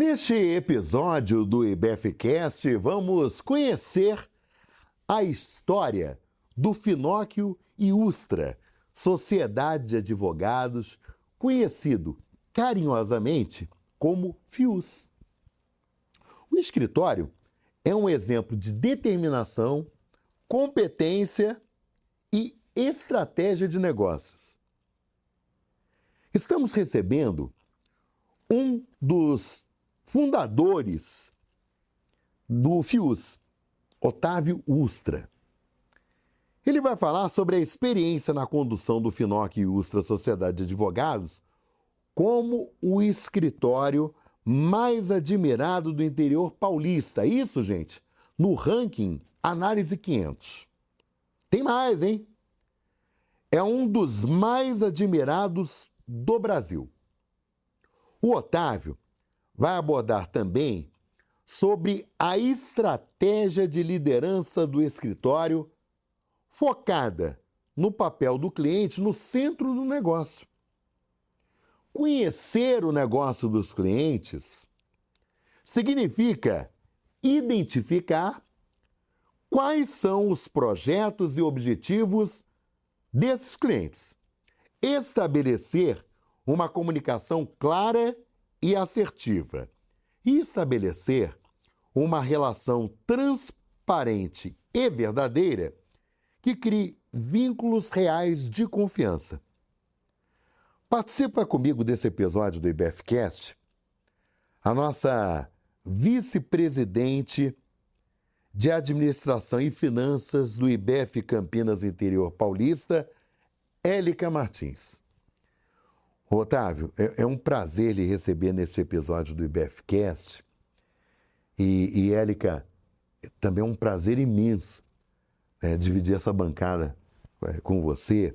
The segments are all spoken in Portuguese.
Neste episódio do IBFcast, vamos conhecer a história do Finóquio e Ustra, Sociedade de Advogados, conhecido carinhosamente como FIUS. O escritório é um exemplo de determinação, competência e estratégia de negócios. Estamos recebendo um dos fundadores do FIUS, Otávio Ustra. Ele vai falar sobre a experiência na condução do Finóquio e Ustra Sociedade de Advogados como o escritório mais admirado do interior paulista. Isso, gente, no ranking Análise 500. Tem mais, hein? É um dos mais admirados do Brasil. O Otávio vai abordar também sobre a estratégia de liderança do escritório focada no papel do cliente no centro do negócio. Conhecer o negócio dos clientes significa identificar quais são os projetos e objetivos desses clientes, estabelecer uma comunicação clara e assertiva e estabelecer uma relação transparente e verdadeira que crie vínculos reais de confiança. Participa comigo desse episódio do IBFcast a nossa vice-presidente de Administração e Finanças do IBF Campinas Interior Paulista, Élica Martins. Otávio, é um prazer lhe receber nesse episódio do IBFcast. E Élica, também é um prazer imenso dividir essa bancada com você.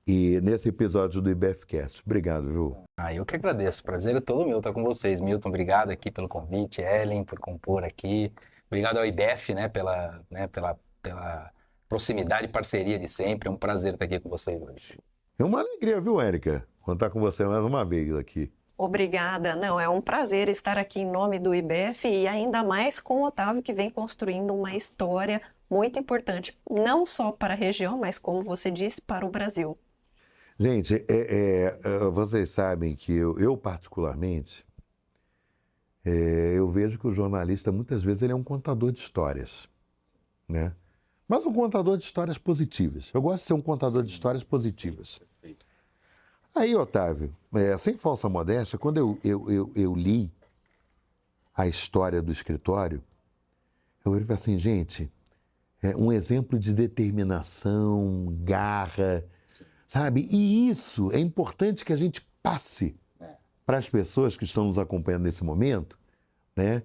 E nesse episódio do IBFcast. Obrigado, viu? Eu que agradeço. O prazer é todo meu estar com vocês. Milton, obrigado aqui pelo convite. Ellen, por compor aqui. Obrigado ao IBF, pela proximidade e parceria de sempre. É um prazer estar aqui com vocês hoje. É uma alegria, viu, Élica? Contar com você mais uma vez aqui. Obrigada. Não, é um prazer estar aqui em nome do IBF e ainda mais com o Otávio, que vem construindo uma história muito importante, não só para a região, mas, como você disse, para o Brasil. Gente, vocês sabem que eu particularmente, eu vejo que o jornalista, muitas vezes, ele é um contador de histórias, né? Mas um contador de histórias positivas. Eu gosto de ser um contador de histórias positivas. Aí, Otávio, sem falsa modéstia, quando eu li a história do escritório, eu falei assim, gente, um exemplo de determinação, garra, sabe? E isso é importante que a gente passe para as pessoas que estão nos acompanhando nesse momento, né?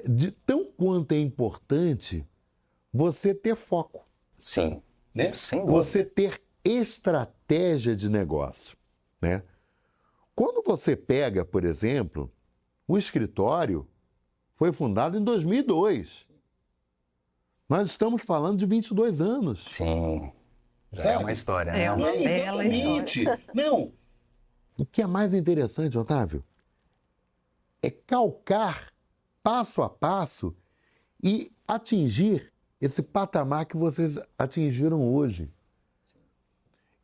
De tão quanto é importante você ter foco. Sim, né? Sem dúvida. Você ter estratégia de negócio, né? Quando você pega, por exemplo, o escritório foi fundado em 2002. Nós estamos falando de 22 anos. Sim, já é uma história, né? É uma bela história. Não. O que é mais interessante, Otávio, é calcar passo a passo e atingir esse patamar que vocês atingiram hoje.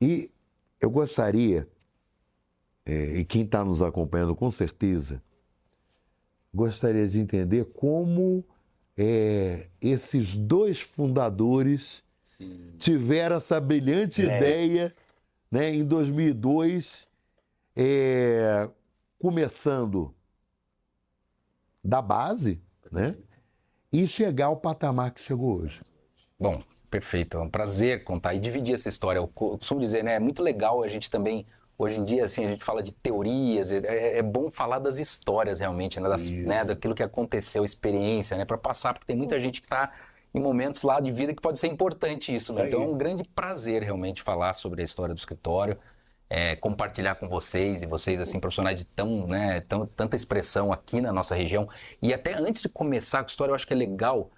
E eu gostaria, e quem está nos acompanhando com certeza, gostaria de entender como esses dois fundadores tiveram essa brilhante ideia, né, em 2002, começando da base, né, e chegar ao patamar que chegou hoje. Bom, perfeito. É um prazer contar e dividir essa história. Eu costumo dizer, né? É muito legal a gente também, hoje em dia, assim, a gente fala de teorias, é bom falar das histórias realmente, né, daquilo que aconteceu, experiência, né? Para passar, porque tem muita gente que está em momentos lá de vida que pode ser importante isso, né? Então é um grande prazer realmente falar sobre a história do escritório, compartilhar com vocês, e vocês, assim, profissionais de tanta expressão aqui na nossa região. E até antes de começar a história, eu acho que é legal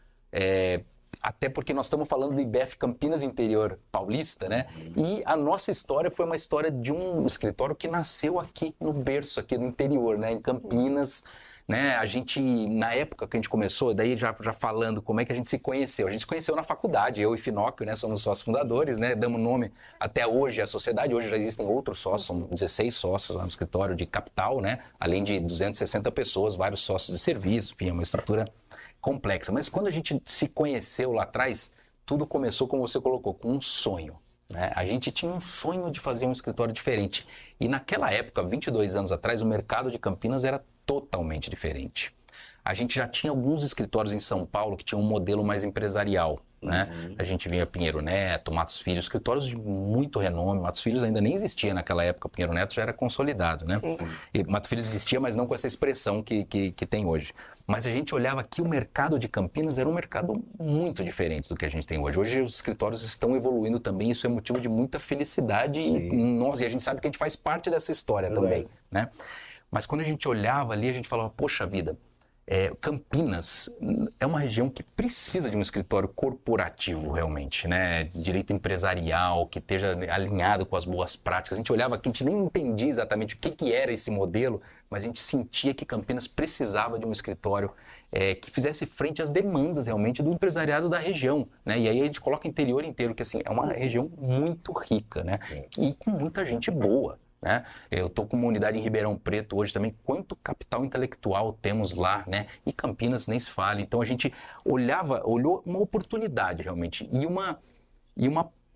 Até porque nós estamos falando do IBF Campinas Interior Paulista, né? E a nossa história foi uma história de um escritório que nasceu aqui no berço, aqui no interior, né? Em Campinas, né? A gente, na época que a gente começou, daí já falando como é que a gente se conheceu. A gente se conheceu na faculdade, eu e Finóquio, né? Somos sócios fundadores, né? Damos nome até hoje à sociedade. Hoje já existem outros sócios, são 16 sócios lá no escritório de capital, né? Além de 260 pessoas, vários sócios de serviço, enfim, é uma estrutura complexa. Mas quando a gente se conheceu lá atrás, tudo começou, como você colocou, com um sonho, né? A gente tinha um sonho de fazer um escritório diferente. E naquela época, 22 anos atrás, o mercado de Campinas era totalmente diferente. A gente já tinha alguns escritórios em São Paulo que tinham um modelo mais empresarial, né? A gente via Pinheiro Neto, Matos Filho, escritórios de muito renome. Matos Filho ainda nem existia naquela época, Pinheiro Neto já era consolidado, né? E Matos Filho existia, mas não com essa expressão que tem hoje. Mas a gente olhava que o mercado de Campinas era um mercado muito diferente do que a gente tem hoje. Hoje os escritórios estão evoluindo também, isso é motivo de muita felicidade e a gente sabe que a gente faz parte dessa história também, né? Mas quando a gente olhava ali, a gente falava, poxa vida, Campinas é uma região que precisa de um escritório corporativo realmente, né? De direito empresarial, que esteja alinhado com as boas práticas. A gente olhava aqui, a gente nem entendia exatamente o que era esse modelo, mas a gente sentia que Campinas precisava de um escritório que fizesse frente às demandas realmente do empresariado da região, né? E aí a gente coloca o interior inteiro, que assim, é uma região muito rica, né? E com muita gente boa, né? Eu estou com uma unidade em Ribeirão Preto hoje também, quanto capital intelectual temos lá, né? E Campinas nem se fala. Então a gente olhou uma oportunidade realmente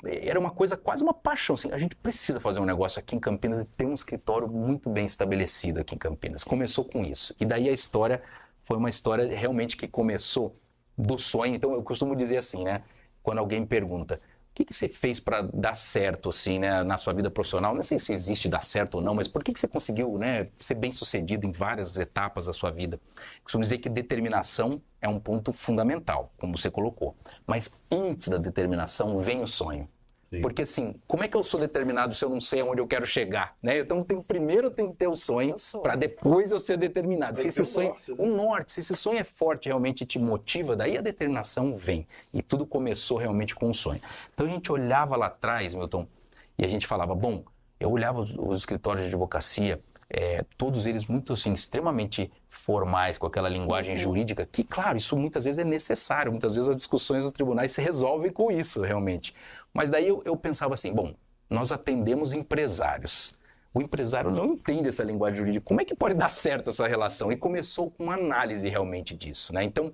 era uma coisa, quase uma paixão, assim, a gente precisa fazer um negócio aqui em Campinas e ter um escritório muito bem estabelecido aqui em Campinas. Começou com isso. E daí a história foi uma história realmente que começou do sonho. Então eu costumo dizer assim, né? Quando alguém me pergunta, o que você fez para dar certo, assim, né, na sua vida profissional? Não sei se existe dar certo ou não, mas por que você conseguiu, né, ser bem-sucedido em várias etapas da sua vida? Costumo dizer que determinação é um ponto fundamental, como você colocou. Mas antes da determinação vem o sonho. Sim. Porque assim, como é que eu sou determinado se eu não sei onde eu quero chegar, né? Então primeiro eu tenho que ter o sonho para depois eu ser determinado. Se esse sonho, o norte, se esse sonho é forte, realmente te motiva, daí a determinação vem. E tudo começou realmente com um sonho. Então a gente olhava lá atrás, Milton, e a gente falava, bom, eu olhava os escritórios de advocacia, todos eles muito assim, extremamente formais, com aquela linguagem jurídica, que claro, isso muitas vezes é necessário, muitas vezes as discussões dos tribunais se resolvem com isso realmente. Mas daí eu pensava assim, bom, nós atendemos empresários, o empresário não entende essa linguagem jurídica, como é que pode dar certo essa relação? E começou com uma análise realmente disso, né? Então,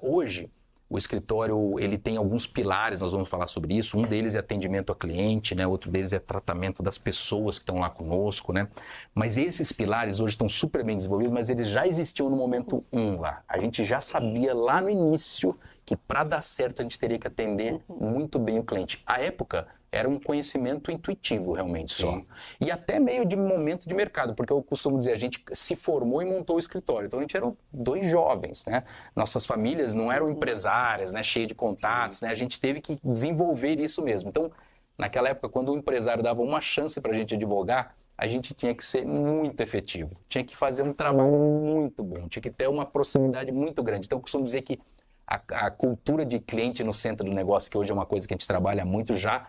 hoje, o escritório, ele tem alguns pilares, nós vamos falar sobre isso. Um deles é atendimento a cliente, né? Outro deles é tratamento das pessoas que estão lá conosco, né? Mas esses pilares hoje estão super bem desenvolvidos, mas eles já existiam no momento 1 lá. A gente já sabia lá no início que para dar certo a gente teria que atender muito bem o cliente. À época, era um conhecimento intuitivo realmente só. Sim. E até meio de momento de mercado, porque eu costumo dizer, a gente se formou e montou o escritório. Então a gente eram 2 jovens, né? Nossas famílias não eram empresárias, né? Cheias de contatos, né? A gente teve que desenvolver isso mesmo. Então, naquela época, quando o empresário dava uma chance para a gente advogar, a gente tinha que ser muito efetivo. Tinha que fazer um trabalho muito bom. Tinha que ter uma proximidade muito grande. Então eu costumo dizer que a cultura de cliente no centro do negócio, que hoje é uma coisa que a gente trabalha muito, já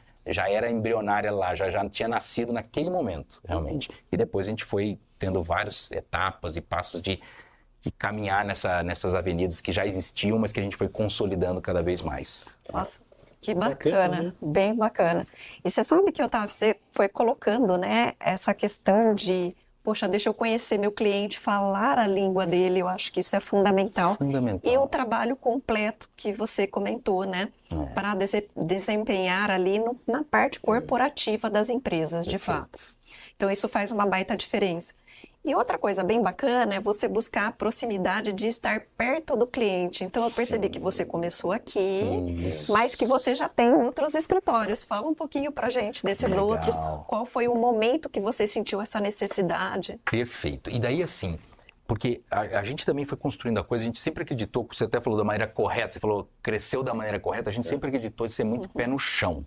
era embrionária lá, já tinha nascido naquele momento, realmente. E depois a gente foi tendo várias etapas e passos de caminhar nessas avenidas que já existiam, mas que a gente foi consolidando cada vez mais. Nossa, que bacana, bem bacana. E você sabe que você foi colocando, né, essa questão de, poxa, deixa eu conhecer meu cliente, falar a língua dele, eu acho que isso é fundamental. Fundamental. E o trabalho completo que você comentou, né? Para desempenhar ali na parte corporativa das empresas, de fato. Então, isso faz uma baita diferença. E outra coisa bem bacana é você buscar a proximidade de estar perto do cliente. Então, eu percebi que você começou aqui, mas que você já tem outros escritórios. Fala um pouquinho pra gente desses outros. Qual foi o momento que você sentiu essa necessidade? Perfeito. E daí, assim, porque a gente também foi construindo a coisa, a gente sempre acreditou, você até falou da maneira correta, você falou, cresceu da maneira correta, a gente sempre acreditou em ser muito pé no chão.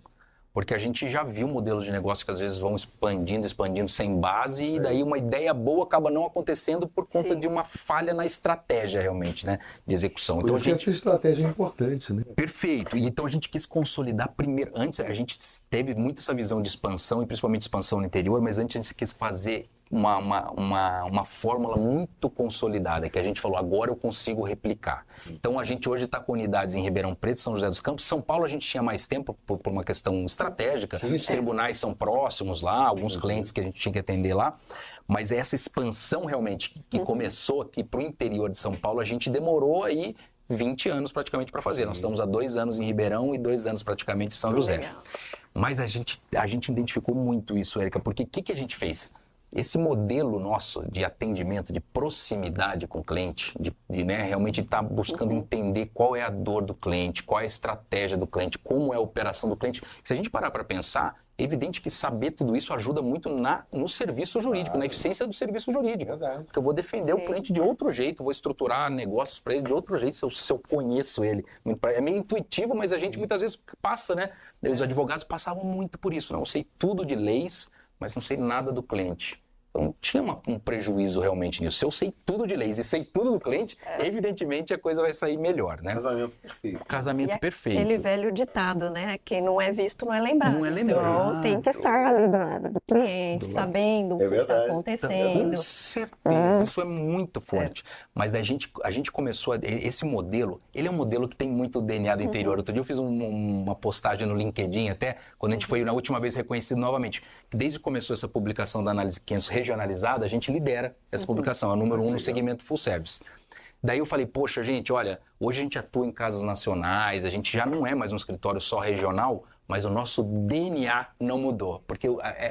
porque a gente já viu modelos de negócio que às vezes vão expandindo sem base, e daí uma ideia boa acaba não acontecendo por conta Sim. de uma falha na estratégia realmente, né, de execução. Por Então a isso que gente... essa estratégia é importante, né? Perfeito. E então a gente quis consolidar primeiro. Antes a gente teve muito essa visão de expansão, e principalmente expansão no interior, mas antes a gente quis fazer uma fórmula muito consolidada, que a gente falou, agora eu consigo replicar. Então a gente hoje está com unidades em Ribeirão Preto, São José dos Campos. São Paulo a gente tinha mais tempo por uma questão estratégica, os tribunais são próximos lá, alguns clientes que a gente tinha que atender lá, mas essa expansão realmente que começou aqui para o interior de São Paulo, a gente demorou aí 20 anos praticamente para fazer. Nós estamos há 2 anos em Ribeirão e 2 anos praticamente em São José. Legal. Mas a gente identificou muito isso, Érica, porque o que a gente fez? Esse modelo nosso de atendimento, de proximidade com o cliente, né, realmente estar buscando entender qual é a dor do cliente, qual é a estratégia do cliente, como é a operação do cliente. Se a gente parar para pensar, é evidente que saber tudo isso ajuda muito no serviço jurídico, na eficiência do serviço jurídico. Verdade. Porque eu vou defender o Sim. cliente de outro jeito, vou estruturar negócios para ele de outro jeito, se eu conheço ele. É meio intuitivo, mas a gente muitas vezes passa, né? Os advogados passavam muito por isso, né? Eu sei tudo de leis, mas não sei nada do cliente. Então tinha um prejuízo realmente nisso. Se eu sei tudo de leis e sei tudo do cliente, evidentemente a coisa vai sair melhor, né? Casamento perfeito. Casamento E perfeito. aquele velho ditado, né? Quem não é visto não é lembrado. Não é lembrado. Então tem que estar do lado do cliente, sabendo o que está verdade. Com acontecendo. certeza, isso é muito forte. Mas daí a gente começou, esse modelo, ele é um modelo que tem muito DNA do interior. Outro dia eu fiz uma postagem no LinkedIn até, quando a gente foi na última vez reconhecido novamente. Desde que começou essa publicação da análise 500 regionalizada, a gente lidera essa publicação, é o número 1 no segmento full service. Daí eu falei, poxa, gente, olha, hoje a gente atua em casos nacionais, a gente já não é mais um escritório só regional, mas o nosso DNA não mudou. Porque,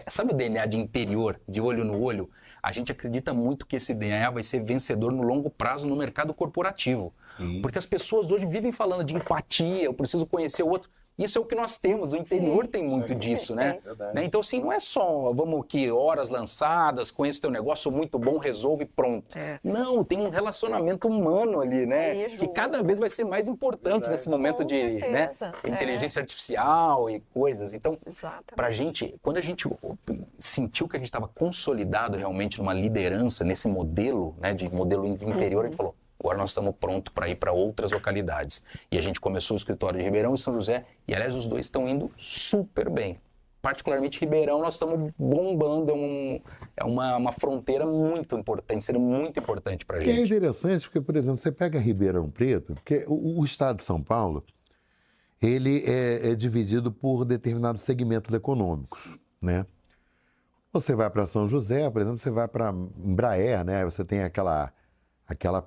sabe o DNA de interior, de olho no olho? A gente acredita muito que esse DNA vai ser vencedor no longo prazo no mercado corporativo. Porque as pessoas hoje vivem falando de empatia, eu preciso conhecer o outro. Isso é o que nós temos, o interior tem muito disso, né? Então, assim, não é só, vamos aqui, horas lançadas, conheço teu negócio, sou muito bom, resolve e pronto. Não, tem um relacionamento humano ali, né? Aí, que Ju. cada vez vai ser mais importante nesse momento Com de, né, certeza, inteligência artificial e coisas. Então, Exatamente. pra gente, quando a gente sentiu que a gente estava consolidado realmente numa liderança nesse modelo, né, de modelo interior, a gente falou, agora nós estamos prontos para ir para outras localidades. E a gente começou o escritório de Ribeirão e São José, e aliás os dois estão indo super bem. Particularmente Ribeirão, nós estamos bombando, é uma fronteira muito importante, sendo muito importante para a Que é gente. interessante, porque, por exemplo, você pega Ribeirão Preto, porque o estado de São Paulo, ele é dividido por determinados segmentos econômicos, né? Você vai para São José, por exemplo, você vai para Embraer, né? Você tem aquela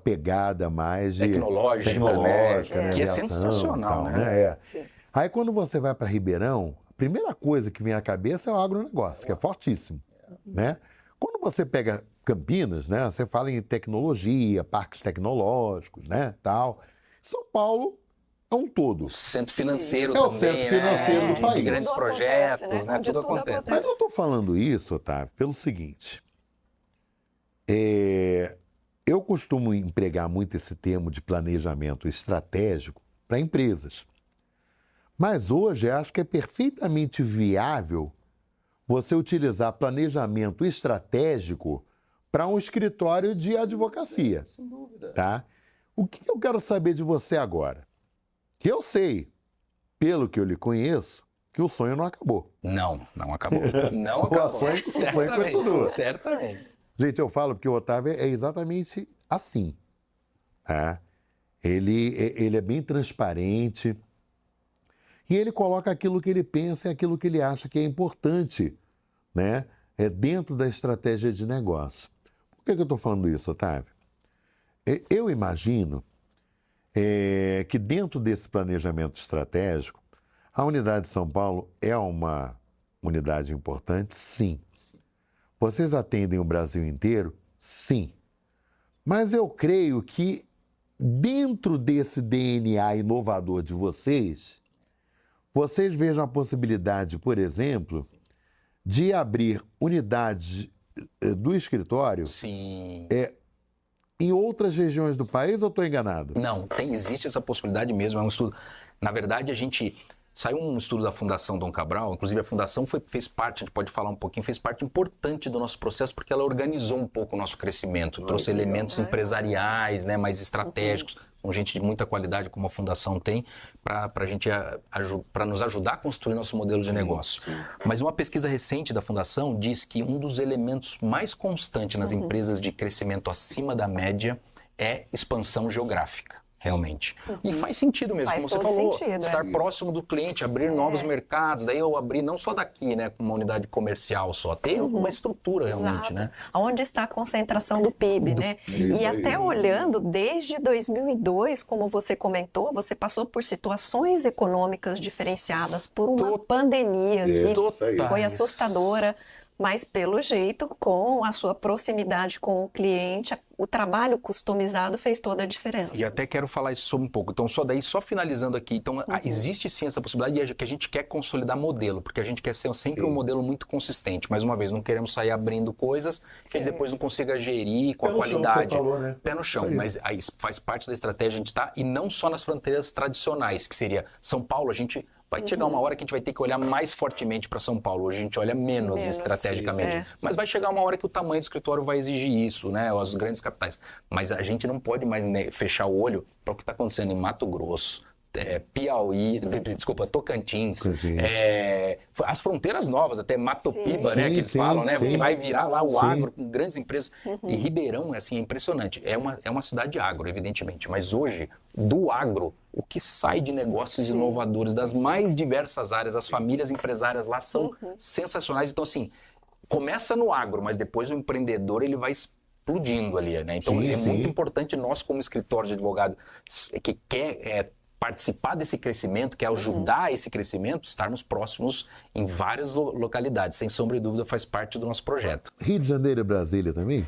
pegada mais de Tecnológica, né? que é Aviação sensacional, e tal, né? É. Sim. Aí quando você vai para Ribeirão, a primeira coisa que vem à cabeça é o agronegócio, que é fortíssimo, né? Quando você pega Campinas, né? Você fala em tecnologia, parques tecnológicos, né? Tal. São Paulo é um todo. O centro financeiro É o também, centro financeiro né? do país. Grandes Tudo projetos, acontece, né? Onde Tudo acontece. Mas eu estou falando isso, Otávio, pelo seguinte. Eu costumo empregar muito esse termo de planejamento estratégico para empresas. Mas hoje eu acho que é perfeitamente viável você utilizar planejamento estratégico para um escritório de advocacia. Sem dúvida. Tá? O que eu quero saber de você agora? Que eu sei, pelo que eu lhe conheço, que o sonho não acabou. Não acabou. Não O acabou. sonho continua. Certamente. Gente, eu falo porque o Otávio é exatamente assim. Tá? Ele é bem transparente e ele coloca aquilo que ele pensa e aquilo que ele acha que é importante, né? Dentro da estratégia de negócio. Por que eu estou falando isso, Otávio? Eu imagino que dentro desse planejamento estratégico, a unidade de São Paulo é uma unidade importante? Sim. Vocês atendem o Brasil inteiro? Sim. Mas eu creio que dentro desse DNA inovador de vocês vejam a possibilidade, por exemplo, de abrir unidades do escritório Sim. em outras regiões do país, ou estou enganado? Não, existe essa possibilidade mesmo, é um estudo. Na verdade, Saiu um estudo da Fundação Dom Cabral, inclusive a Fundação fez parte, a gente pode falar um pouquinho, fez parte importante do nosso processo, porque ela organizou um pouco o nosso crescimento, trouxe elementos empresariais, né, mais estratégicos, com gente de muita qualidade, como a Fundação tem, para nos ajudar a construir nosso modelo de negócio. Mas uma pesquisa recente da Fundação diz que um dos elementos mais constantes nas empresas de crescimento acima da média é expansão geográfica. Realmente. E faz sentido mesmo, Faz como você todo falou, sentido, estar próximo do cliente, abrir novos mercados, daí eu abrir não só daqui, né, com uma unidade comercial só, ter uma estrutura realmente, Exato. né? Onde está a concentração do PIB, né? E até olhando desde 2002, como você comentou, você passou por situações econômicas diferenciadas, por uma pandemia que foi assustadora. Mas, pelo jeito, com a sua proximidade com o cliente, o trabalho customizado fez toda a diferença. E até quero falar isso sobre um pouco. Então, só finalizando aqui. Então, existe sim essa possibilidade que a gente quer consolidar modelo, porque a gente quer ser sempre um modelo muito consistente. Mais uma vez, não queremos sair abrindo coisas que depois não consiga gerir com a qualidade. Falou, né? Pé no chão. Mas aí faz parte da estratégia a gente estar, e não só nas fronteiras tradicionais, que seria São Paulo, a gente... Vai chegar uma hora que a gente vai ter que olhar mais fortemente para São Paulo. Hoje a gente olha menos estrategicamente. Mas vai chegar uma hora que o tamanho do escritório vai exigir isso, né? As grandes capitais. Mas a gente não pode mais fechar o olho para o que está acontecendo em Mato Grosso, Piauí, desculpa, Tocantins, as fronteiras novas, até Matopiba, né, que eles falam, né, que vai virar lá o agro com grandes empresas. E Ribeirão, assim, é impressionante. É uma cidade agro, evidentemente, mas hoje, do agro, o que sai de negócios inovadores das mais diversas áreas, as famílias empresárias lá são sensacionais. Então, assim, começa no agro, mas depois o empreendedor, ele vai explodindo ali, né? Então, é muito importante nós, como escritório de advogado, que quer participar desse crescimento, quer ajudar esse crescimento, estarmos próximos em várias localidades. Sem sombra de dúvida, faz parte do nosso projeto. Rio de Janeiro e Brasília também?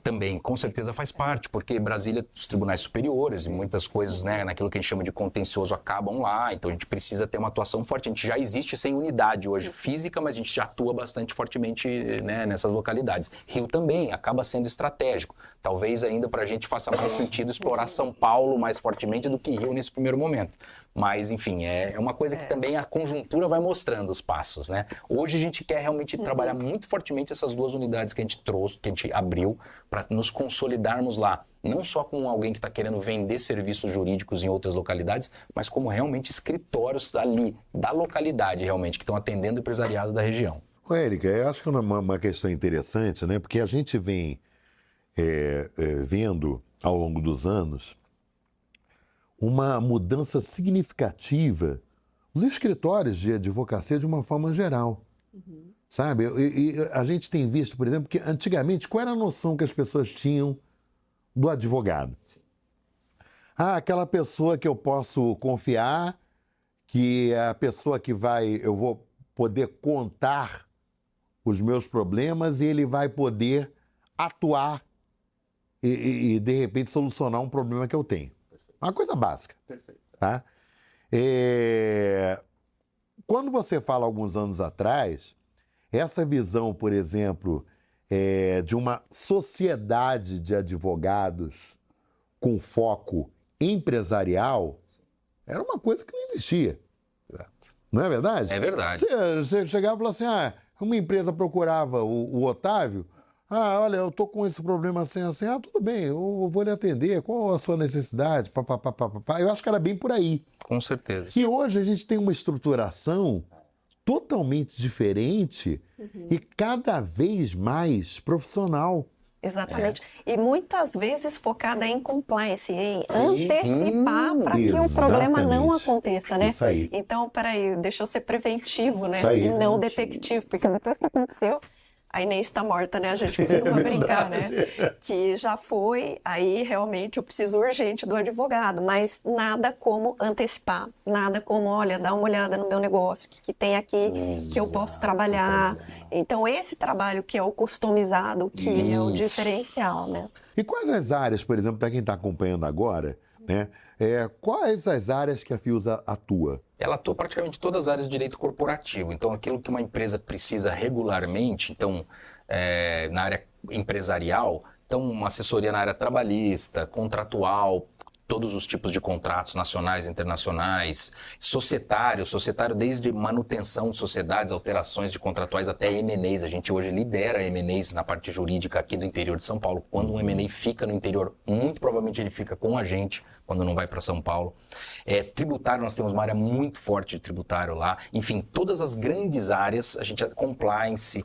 Também, com certeza faz parte, porque Brasília, os tribunais superiores e muitas coisas, né, naquilo que a gente chama de contencioso acabam lá, então a gente precisa ter uma atuação forte. A gente já existe sem unidade hoje física, mas a gente já atua bastante fortemente, né, nessas localidades. Rio também acaba sendo estratégico. Talvez ainda para a gente faça mais sentido explorar São Paulo mais fortemente do que Rio nesse primeiro momento. Mas, enfim, é uma coisa que também a conjuntura vai mostrando os passos, né? Hoje a gente quer realmente trabalhar muito fortemente essas duas unidades que a gente trouxe, que a gente abriu, para nos consolidarmos lá, não só com alguém que está querendo vender serviços jurídicos em outras localidades, mas como realmente escritórios ali, da localidade realmente, que estão atendendo o empresariado da região. Érica, eu acho que é uma questão interessante, né? Porque a gente vem vendo ao longo dos anos uma mudança significativa nos escritórios de advocacia de uma forma geral. Sabe? E a gente tem visto, por exemplo, que antigamente, qual era a noção que as pessoas tinham do advogado? Aquela pessoa que eu posso confiar, que é a pessoa que eu vou poder contar os meus problemas e ele vai poder atuar e de repente, solucionar um problema que eu tenho. Uma coisa básica. Perfeito. Tá? Quando você fala alguns anos atrás, essa visão, por exemplo, de uma sociedade de advogados com foco empresarial, era uma coisa que não existia. Exato. Não é verdade? É verdade. Você chegava e falava assim, uma empresa procurava o Otávio, olha, eu estou com esse problema assim, tudo bem, eu vou lhe atender, qual a sua necessidade? Eu acho que era bem por aí. Com certeza. E hoje a gente tem uma estruturação totalmente diferente e cada vez mais profissional. Exatamente. E muitas vezes focada em compliance, em antecipar para que o problema não aconteça, né? Isso aí. Então, peraí, deixa eu ser preventivo, né? Isso aí. E não detectivo, porque depois que aconteceu, a Inês está morta, né? A gente costuma brincar, né? Que já foi, aí realmente eu preciso urgente do advogado, mas nada como antecipar, nada como, olha, dá uma olhada no meu negócio, que tem aqui, que eu posso trabalhar. Então, esse trabalho que é o customizado, que é o diferencial, né? E quais as áreas, por exemplo, para quem está acompanhando agora, né? Quais as áreas que a Fiusa atua? Ela atua praticamente em todas as áreas de direito corporativo. Então, aquilo que uma empresa precisa regularmente, então, na área empresarial, então, uma assessoria na área trabalhista, contratual, todos os tipos de contratos nacionais, internacionais, societário desde manutenção de sociedades, alterações de contratuais até M&As. A gente hoje lidera M&As na parte jurídica aqui do interior de São Paulo. Quando um M&A fica no interior, muito provavelmente ele fica com a gente, quando não vai para São Paulo. Tributário, nós temos uma área muito forte de tributário lá. Enfim, todas as grandes áreas, a gente compliance.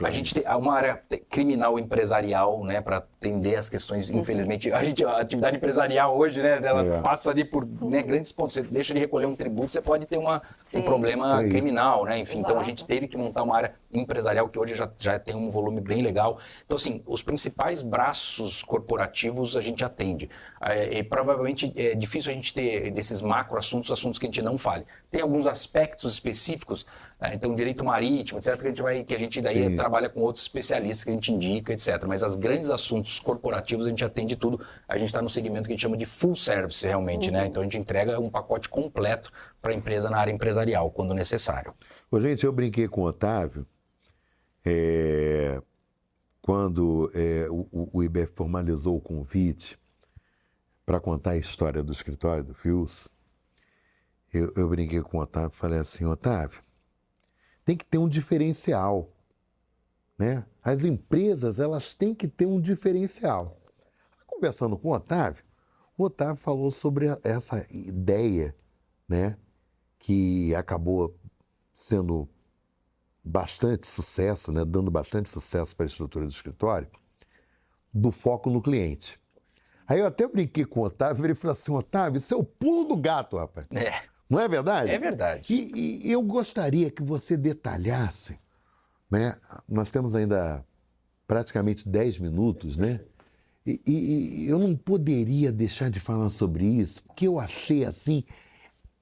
A gente tem uma área criminal empresarial, né, para atender as questões, infelizmente, a atividade empresarial hoje, né, ela passa ali por grandes pontos. Você deixa de recolher um tributo, você pode ter um problema criminal, né? Enfim, então a gente teve que montar uma área empresarial que hoje já tem um volume bem legal. Então, assim, os principais braços corporativos a gente atende. E provavelmente é difícil a gente ter desses macro assuntos que a gente não fale. Tem alguns aspectos específicos, então direito marítimo, etc., que a gente daí trabalha com outros especialistas que a gente indica, etc. Mas as grandes assuntos corporativos a gente atende tudo. A gente está no segmento que a gente chama de full service realmente, né? Então a gente entrega um pacote completo para a empresa na área empresarial, quando necessário. Ô, gente, eu brinquei com o Otávio quando o IBEF formalizou o convite para contar a história do escritório do Fius. Eu brinquei com o Otávio e falei assim, Otávio, tem que ter um diferencial, né? As empresas, elas têm que ter um diferencial. Conversando com o Otávio falou sobre essa ideia, né, que acabou sendo bastante sucesso, né, dando bastante sucesso para a estrutura do escritório, do foco no cliente. Aí eu até brinquei com o Otávio, ele falou assim, Otávio, isso é o pulo do gato, rapaz. Não é verdade? É verdade. E eu gostaria que você detalhasse, né? Nós temos ainda praticamente 10 minutos, né? E eu não poderia deixar de falar sobre isso, porque eu achei, assim,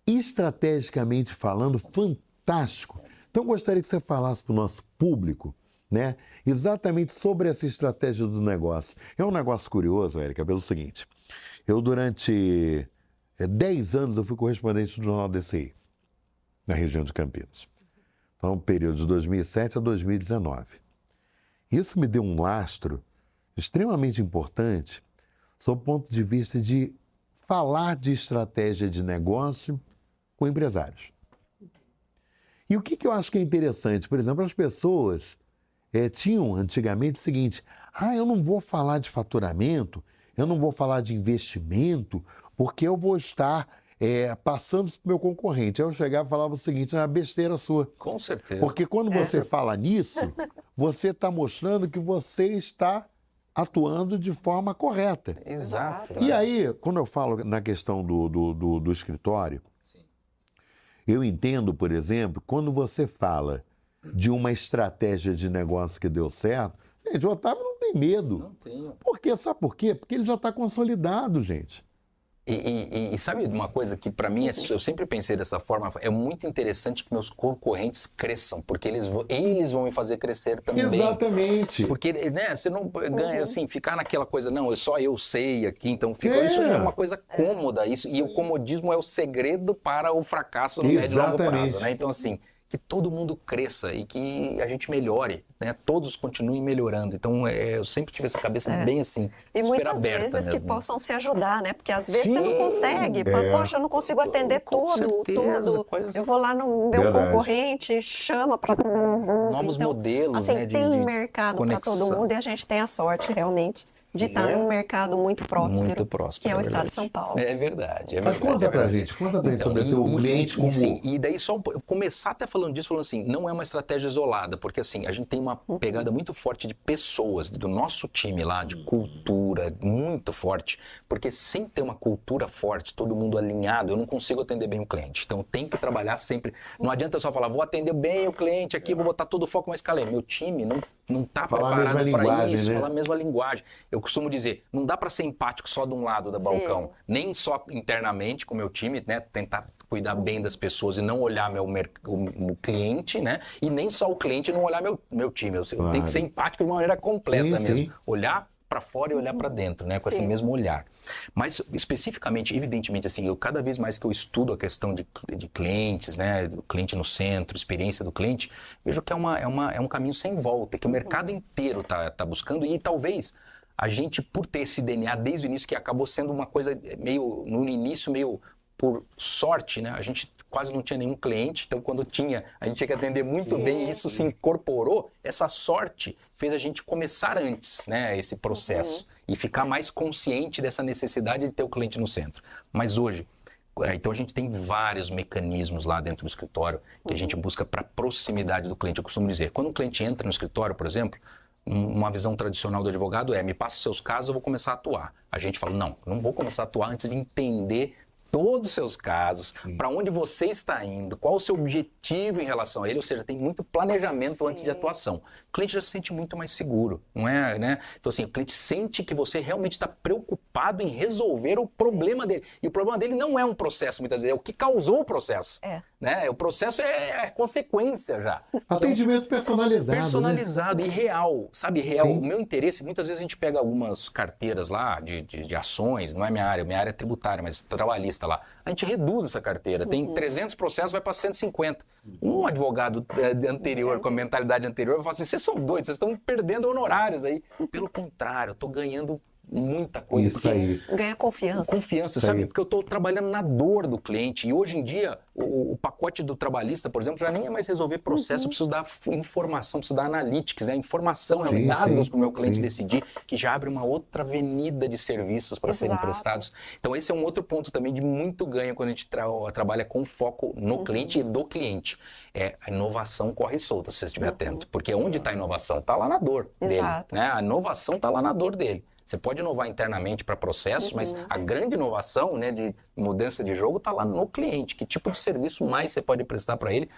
estrategicamente falando, fantástico. Então, eu gostaria que você falasse para o nosso público, né, exatamente sobre essa estratégia do negócio. É um negócio curioso, Érica, pelo seguinte, eu durante 10 anos eu fui correspondente do Jornal DCI, na região de Campinas. Então, período de 2007 a 2019. Isso me deu um lastro extremamente importante sob o ponto de vista de falar de estratégia de negócio com empresários. E o que eu acho que é interessante? Por exemplo, as pessoas tinham antigamente o seguinte, eu não vou falar de faturamento, eu não vou falar de investimento, porque eu vou estar passando para o meu concorrente. Aí eu chegava e falava o seguinte, na besteira sua. Com certeza. Porque quando você fala nisso, você está mostrando que você está atuando de forma correta. Exato. E aí, quando eu falo na questão do escritório, eu entendo, por exemplo, quando você fala de uma estratégia de negócio que deu certo, gente, o Otávio não tem medo. Não tenho. Sabe por quê? Porque ele já está consolidado, gente. E sabe uma coisa que para mim, eu sempre pensei dessa forma, é muito interessante que meus concorrentes cresçam, porque eles vão me fazer crescer também. Exatamente. Porque, né, você não ganha, assim, ficar naquela coisa, não, só eu sei aqui, então isso é uma coisa cômoda, e o comodismo é o segredo para o fracasso no médio e longo prazo, né? Então, assim, que todo mundo cresça e que a gente melhore, né? Todos continuem melhorando. Então, eu sempre tive essa cabeça bem assim, e super muitas aberta vezes mesmo. que possam se ajudar, né? Porque às vezes você não consegue. Poxa, eu não consigo atender tudo. Eu vou lá no meu concorrente, chama para novos modelos, assim, né? Tem mercado para todo mundo e a gente tem a sorte, realmente, de estar em um mercado muito próspero, que é o estado de São Paulo. É verdade. Mas conta pra gente sobre o cliente como... Sim, e daí só começar até falando assim, não é uma estratégia isolada, porque assim, a gente tem uma pegada muito forte de pessoas, do nosso time lá, de cultura, muito forte, porque sem ter uma cultura forte, todo mundo alinhado, eu não consigo atender bem o cliente. Então tem que trabalhar sempre, não adianta eu só falar, vou atender bem o cliente aqui, vou botar todo o foco, mas calma, meu time não está preparado para isso, falar a mesma linguagem. Eu costumo dizer, não dá para ser empático só de um lado da balcão, nem só internamente com o meu time, né, tentar cuidar bem das pessoas e não olhar o cliente, né, e nem só o cliente não olhar meu time. Eu tenho que ser empático de uma maneira completa mesmo. Olhar para fora e olhar para dentro, né, com esse mesmo olhar. Mas especificamente, evidentemente, assim, cada vez mais que eu estudo a questão de clientes, né, do cliente no centro, experiência do cliente, vejo que é um caminho sem volta, que o mercado inteiro tá buscando e talvez a gente, por ter esse DNA desde o início, que acabou sendo uma coisa meio, no início, meio por sorte, né? A gente quase não tinha nenhum cliente, então quando tinha, a gente tinha que atender muito bem, e isso se incorporou, essa sorte fez a gente começar antes, né, esse processo, e ficar mais consciente dessa necessidade de ter o cliente no centro. Mas hoje, então a gente tem vários mecanismos lá dentro do escritório que a gente busca para proximidade do cliente. Eu costumo dizer, quando um cliente entra no escritório, por exemplo, uma visão tradicional do advogado é, me passa os seus casos, eu vou começar a atuar. A gente fala, não vou começar a atuar antes de entender todos os seus casos, para onde você está indo, qual o seu objetivo em relação a ele, ou seja, tem muito planejamento antes de atuação. O cliente já se sente muito mais seguro, não é, né? Então assim, o cliente sente que você realmente está preocupado em resolver o problema dele. E o problema dele não é um processo, muitas vezes, é o que causou o processo. Né? O processo é consequência já. Atendimento personalizado. Personalizado, né? E real, sabe? Real. Sim. O meu interesse, muitas vezes a gente pega algumas carteiras lá de ações, não é minha área é tributária, mas trabalhista lá. A gente reduz essa carteira. Tem 300 processos, vai para 150. Um advogado anterior, com a mentalidade anterior, vai falar assim, vocês são doidos, vocês estão perdendo honorários aí. Pelo contrário, eu estou ganhando muita coisa. Isso aí. Ganha confiança. Confiança, Isso sabe? aí. Porque eu estou trabalhando na dor do cliente. E hoje em dia, o pacote do trabalhista, por exemplo, já nem é mais resolver processo. Eu preciso dar informação, preciso dar analytics, né? Informação, Sim, dados sim, para o meu cliente sim. decidir, que já abre uma outra avenida de serviços para serem prestados. Então, esse é um outro ponto também de muito ganho quando a gente trabalha com foco no cliente e do cliente. A inovação corre solta, se você estiver atento. Porque onde está a inovação? Está lá na dor dele. Né? A inovação está lá na dor dele. Você pode inovar internamente para processos, mas a grande inovação, né, de mudança de jogo está lá no cliente. Que tipo de serviço mais você pode prestar para ele?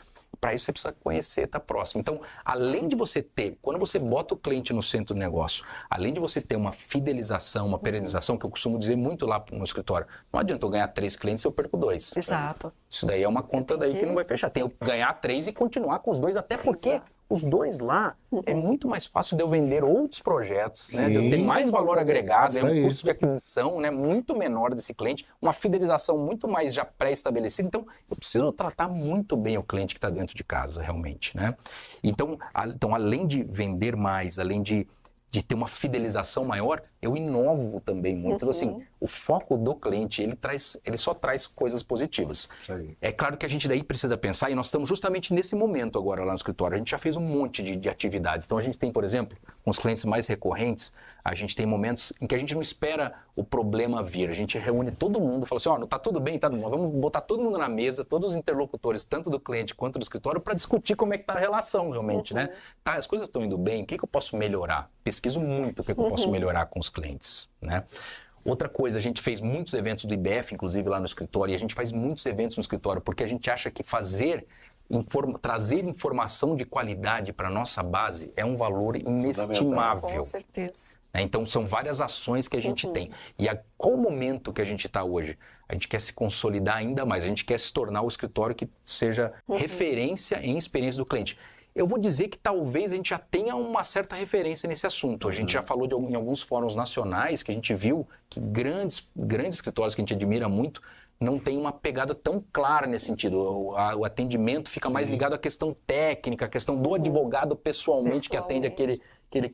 Para isso você precisa conhecer, estar próximo. Então, além de você ter, quando você bota o cliente no centro do negócio, além de você ter uma fidelização, uma perenização, que eu costumo dizer muito lá no escritório, não adianta eu ganhar 3 clientes se eu perco 2. Exato. Isso daí é uma conta daí que não vai fechar. Tem que ganhar 3 e continuar com os 2, até porque os 2 lá é muito mais fácil de eu vender outros projetos, né? De eu ter mais valor agregado, um custo de aquisição, né, muito menor desse cliente, uma fidelização muito mais já pré-estabelecida. Então, eu preciso tratar muito bem o cliente que está dentro de casa, realmente, né? Então, além de vender mais, além de ter uma fidelização maior, eu inovo também muito. Então, assim, o foco do cliente, ele só traz coisas positivas. É claro que a gente daí precisa pensar, e nós estamos justamente nesse momento agora lá no escritório. A gente já fez um monte de atividades. Então, a gente tem, por exemplo, com os clientes mais recorrentes, a gente tem momentos em que a gente não espera o problema vir. A gente reúne todo mundo, fala assim, tá tudo bem, tá, vamos botar todo mundo na mesa, todos os interlocutores, tanto do cliente quanto do escritório, para discutir como é que está a relação realmente, né? Tá, as coisas estão indo bem, o que eu posso melhorar? Pesquiso muito o que eu posso melhorar com os clientes, né? Outra coisa, a gente fez muitos eventos do IBF, inclusive lá no escritório, e a gente faz muitos eventos no escritório, porque a gente acha que trazer informação de qualidade para a nossa base é um valor inestimável. Com certeza. Então, são várias ações que a gente tem. E qual o momento que a gente está hoje? A gente quer se consolidar ainda mais, a gente quer se tornar o escritório que seja referência em experiência do cliente. Eu vou dizer que talvez a gente já tenha uma certa referência nesse assunto. A gente já falou em alguns fóruns nacionais que a gente viu que grandes escritórios que a gente admira muito não tem uma pegada tão clara nesse sentido. O atendimento fica mais ligado à questão técnica, à questão do advogado pessoalmente que atende aquele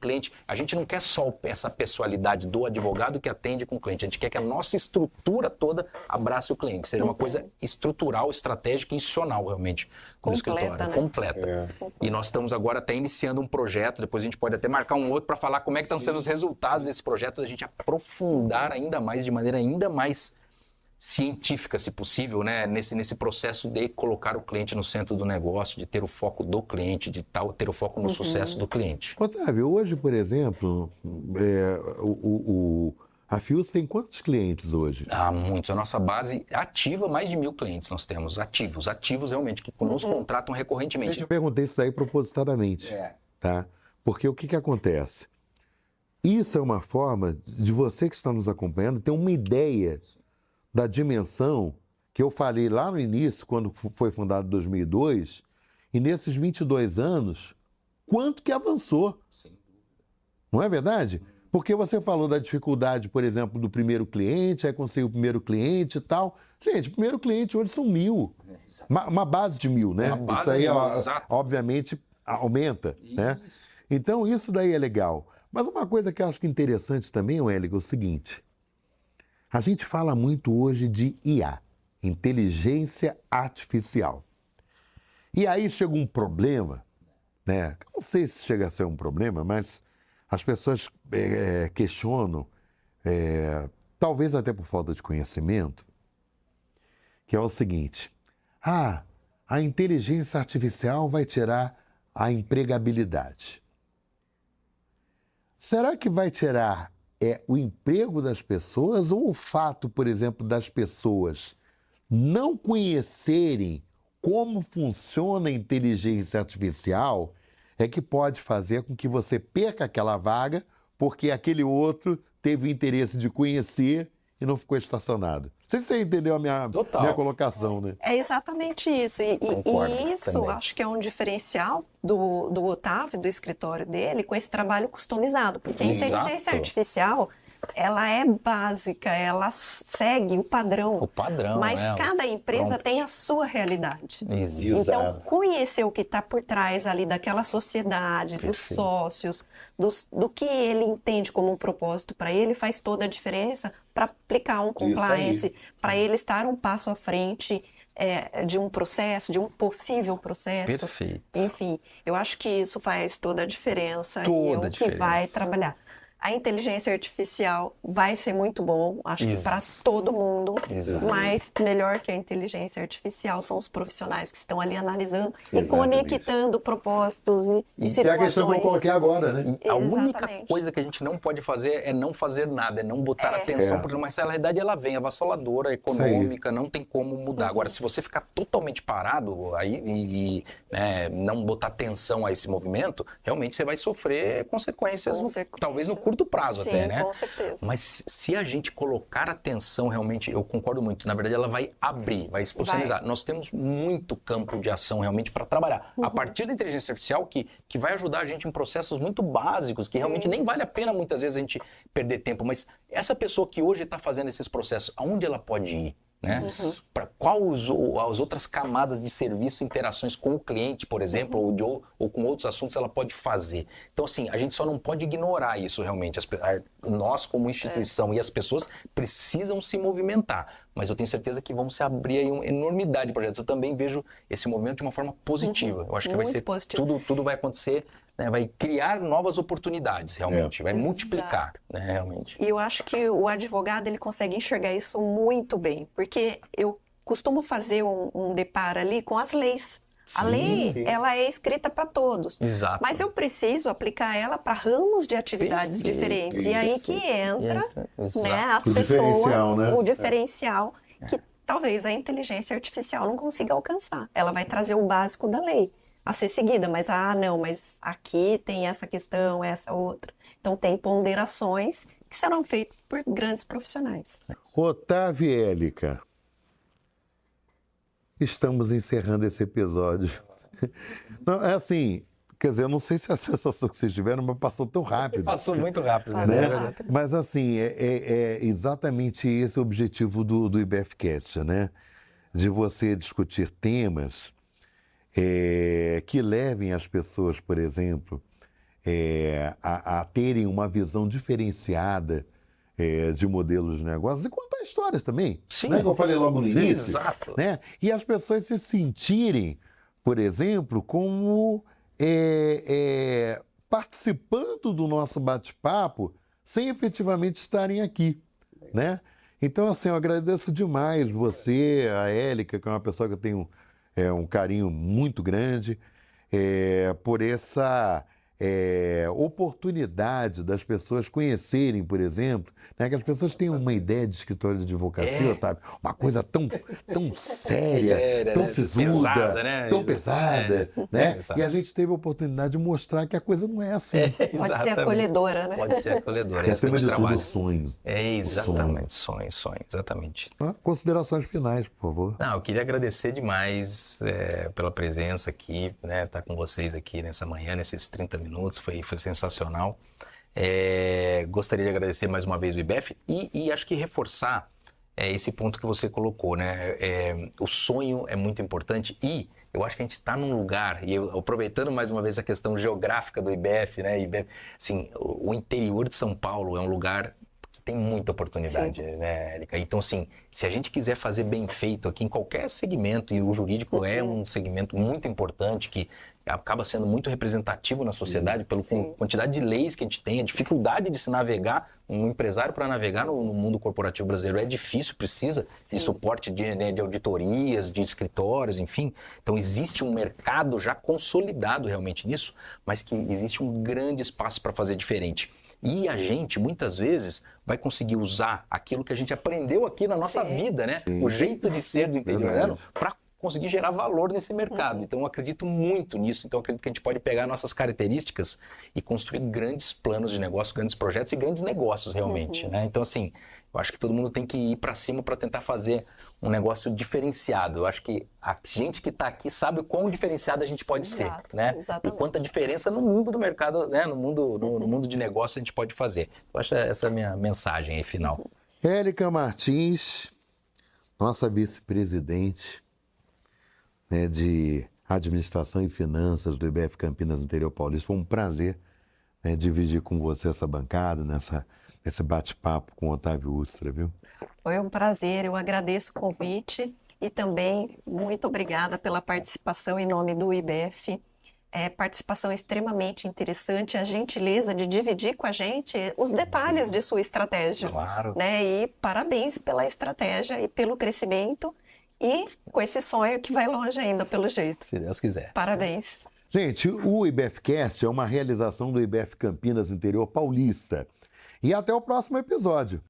cliente. A gente não quer só essa pessoalidade do advogado que atende com o cliente. A gente quer que a nossa estrutura toda abrace o cliente, que seja uma coisa estrutural, estratégica e institucional realmente no escritório. Né? Completa. E nós estamos agora até iniciando um projeto, depois a gente pode até marcar um outro para falar como é que estão sendo os resultados desse projeto, a gente aprofundar ainda mais, de maneira ainda mais científica, se possível, né? nesse processo de colocar o cliente no centro do negócio, de ter o foco do cliente, de ter o foco no sucesso do cliente. Otávio, hoje, por exemplo, a Fios tem quantos clientes hoje? Muitos. A nossa base ativa, mais de 1.000 clientes nós temos, ativos realmente, que nos contratam recorrentemente. Eu perguntei isso aí propositadamente, tá? Porque o que acontece? Isso é uma forma de você que está nos acompanhando ter uma ideia da dimensão que eu falei lá no início, quando foi fundado em 2002, e nesses 22 anos, quanto que avançou. Não é verdade? Porque você falou da dificuldade, por exemplo, do primeiro cliente, aí conseguiu o primeiro cliente e tal. Gente, o primeiro cliente hoje são 1.000. Uma base de 1.000, né? Isso aí, obviamente, aumenta, né? Então, isso daí é legal. Mas uma coisa que eu acho que é interessante também, Wélio, é o seguinte. A gente fala muito hoje de IA, inteligência artificial. E aí chega um problema, né? Não sei se chega a ser um problema, mas as pessoas questionam, talvez até por falta de conhecimento, que é o seguinte: a inteligência artificial vai tirar a empregabilidade. Será que vai tirar o emprego das pessoas ou o fato, por exemplo, das pessoas não conhecerem como funciona a inteligência artificial é que pode fazer com que você perca aquela vaga porque aquele outro teve o interesse de conhecer e não ficou estacionado? Não sei se você entendeu a minha colocação, né? É exatamente isso. E isso também. acho que é um diferencial do Otávio, do escritório dele, com esse trabalho customizado. Porque a inteligência artificial, ela é básica, ela segue o padrão. O padrão, mas cada empresa tem a sua realidade. Exato. Então, conhecer o que está por trás ali daquela sociedade, dos sócios, do que ele entende como um propósito para ele, faz toda a diferença para aplicar um compliance, para ele estar um passo à frente de um processo, de um possível processo. Perfeito. Enfim, eu acho que isso faz toda a diferença Toda e é o que vai trabalhar. A inteligência artificial vai ser muito bom, acho que para todo mundo, mas melhor que a inteligência artificial são os profissionais que estão ali analisando e conectando propósitos e situações. Que é a questão que eu coloquei agora, né? A única coisa que a gente não pode fazer é não fazer nada, é não botar atenção, porque mas a realidade ela vem avassaladora, econômica, não tem como mudar. Agora, se você ficar totalmente parado aí e não botar atenção a esse movimento, realmente você vai sofrer consequências, talvez no curto prazo. Sim, até, né? Com certeza. Mas se a gente colocar atenção, realmente, eu concordo muito, na verdade ela vai abrir, vai exponencializar. Nós temos muito campo de ação realmente para trabalhar. A partir da inteligência artificial que vai ajudar a gente em processos muito básicos, que realmente nem vale a pena muitas vezes a gente perder tempo, mas essa pessoa que hoje está fazendo esses processos, aonde ela pode ir? Né? Para quais as outras camadas de serviço, interações com o cliente, por exemplo, ou com outros assuntos ela pode fazer. Então, assim, a gente só não pode ignorar isso realmente. Nós, como instituição e as pessoas precisam se movimentar. Mas eu tenho certeza que vão se abrir aí uma enormidade de projetos. Eu também vejo esse movimento de uma forma positiva. Eu acho que vai ser tudo vai acontecer, né? Vai criar novas oportunidades, realmente. Vai multiplicar, né, realmente. E eu acho que o advogado ele consegue enxergar isso muito bem, porque eu costumo fazer um deparo ali com as leis. A lei, ela é escrita para todos. Exato. Mas eu preciso aplicar ela para ramos de atividades diferentes. E aí que entra né, as pessoas, o diferencial que talvez a inteligência artificial não consiga alcançar. Ela vai trazer o básico da lei a ser seguida, mas mas aqui tem essa questão, essa outra. Então tem ponderações que serão feitas por grandes profissionais. Otávio e Élica, estamos encerrando esse episódio. Não, é assim, quer dizer, eu não sei se a sensação que vocês tiveram, mas passou tão rápido. Passou muito rápido, né? Mas assim, é exatamente esse o objetivo do IBFcast, né? De você discutir temas que levem as pessoas, por exemplo, a terem uma visão diferenciada de modelos de negócios e contar histórias também. Sim. Né? Que eu falei logo no início. Exato. Né? E as pessoas se sentirem, por exemplo, como participando do nosso bate-papo sem efetivamente estarem aqui. Né? Então, assim, eu agradeço demais você, a Élica, que é uma pessoa que eu tenho um carinho muito grande, por essa oportunidade das pessoas conhecerem, por exemplo, né, que as pessoas têm uma ideia de escritório de advocacia, Otávio, uma coisa tão séria, tão sisuda, pesada, né? tão pesada, né? E a gente teve a oportunidade de mostrar que a coisa não é assim. Pode ser acolhedora, né? Pode ser acolhedora. É acima de tudo sonho. Exatamente, sonho, exatamente. Considerações finais, por favor. Não, eu queria agradecer demais pela presença aqui, né? Estar com vocês aqui nessa manhã, nesses 30 minutos, foi sensacional. Gostaria de agradecer mais uma vez o IBF e acho que reforçar é esse ponto que você colocou, né? O sonho é muito importante e eu acho que a gente está num lugar, e aproveitando mais uma vez a questão geográfica do IBF, né? IBF, assim, o interior de São Paulo é um lugar que tem muita oportunidade, né, Érica? Então, assim, se a gente quiser fazer bem feito aqui em qualquer segmento, e o jurídico é um segmento muito importante que acaba sendo muito representativo na sociedade pela quantidade de leis que a gente tem, a dificuldade de se navegar, um empresário para navegar no mundo corporativo brasileiro é difícil, precisa de suporte de auditorias, de escritórios, enfim. Então existe um mercado já consolidado realmente nisso, mas que existe um grande espaço para fazer diferente. E a gente, muitas vezes, vai conseguir usar aquilo que a gente aprendeu aqui na nossa vida, né? O jeito de ser do interiorano para conseguir gerar valor nesse mercado. Então, eu acredito muito nisso. Então, eu acredito que a gente pode pegar nossas características e construir grandes planos de negócio, grandes projetos e grandes negócios, realmente, né? Então, assim, eu acho que todo mundo tem que ir para cima para tentar fazer um negócio diferenciado. Eu acho que a gente que está aqui sabe o quão diferenciado a gente pode ser, né? Exatamente. E quanta diferença no mundo do mercado, né? No mundo de negócio a gente pode fazer. Eu acho essa a minha mensagem aí final. Érica Martins, nossa vice-presidente, né, de Administração e Finanças do IBF Campinas Interior Paulista. Foi um prazer, né, dividir com você essa bancada, nesse bate-papo com o Otávio Ustra, viu? Foi um prazer, eu agradeço o convite e também muito obrigada pela participação em nome do IBF. Participação extremamente interessante, a gentileza de dividir com a gente os detalhes de sua estratégia. Claro. Né? E parabéns pela estratégia e pelo crescimento e com esse sonho que vai longe ainda, pelo jeito. Se Deus quiser. Parabéns. Gente, o IBFcast é uma realização do IBF Campinas Interior Paulista. E até o próximo episódio.